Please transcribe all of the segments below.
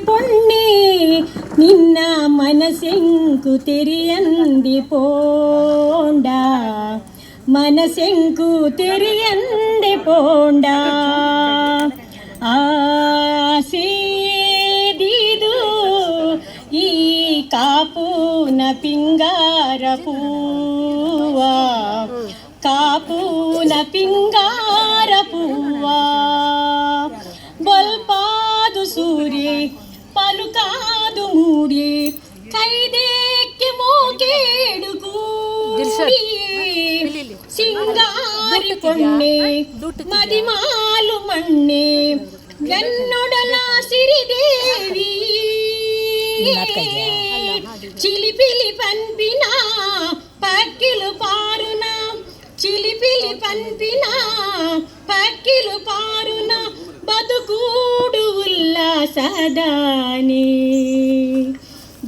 ಪೊಣ್ಣೆ ನಿನ್ನ ಮನಸೆಂಕು ತೆರೆಯಂದಿ ಪೋಂಡ ಮನಸೆಂಕು ತೆರೆಯಂದೆ ಪೋಂಡ ಆಸೇದಿದು ಈ ಕಾಪೂನ ಪಿಂಗಾರ ಪೂವ ಕಾಪೂನ ಪಿಂಗಾರ ಪೂವ ಬಲ್ಪಾದು ಸೂರ್ಯ పలుకాదు మూడి ఖైదేకి మోకేడు కూడి సింగారి పొన్నే మదిమాలు మన్నే వెన్నొడల సిరిదేవి చిలిపిలి పన్పిన పక్కిలు పారున చిలిపిలి పన్పిన పక్కిలు పారున బతుకూడు ఉల్లాసదానే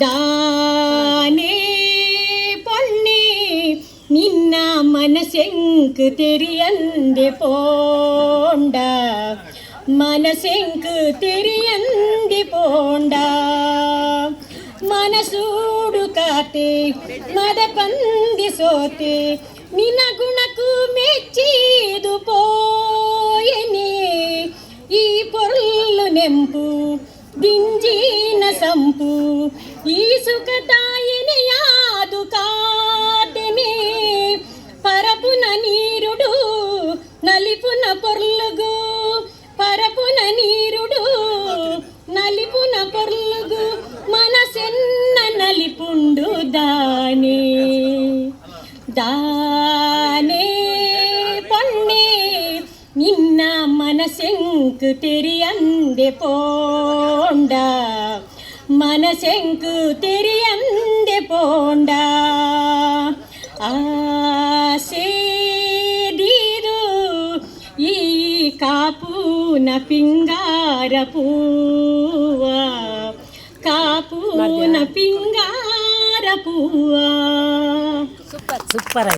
దానే పొన్నే నిన్న మనసెంకు తెరియంದೆ పోండ మనసెంకు తెరియంది పోండ మనసూడు కాతే మదపంది సోతే నిన గుణకు మెచ్చిదు పోయనే ఈ పొర్లు నెంపు దింజీన సంపు ఈ సుఖతాయిని యాదు కాటెనే పరపున నీరుడు నలిపున పొర్లుగు పరపున నీరుడు నలిపున పొర్లుగు మనసెన్న నలిపుండు దానే దానే పొన్నే నిన్న మనసెంకు తెరియంದೆ పోంಡ మనసెంకు తెరియంದೆ పోంಡ ఆసేదిదు ఈ కాపూన పింగార పూవ కాపూన పింగార పూవ సూపర్ సూపర్.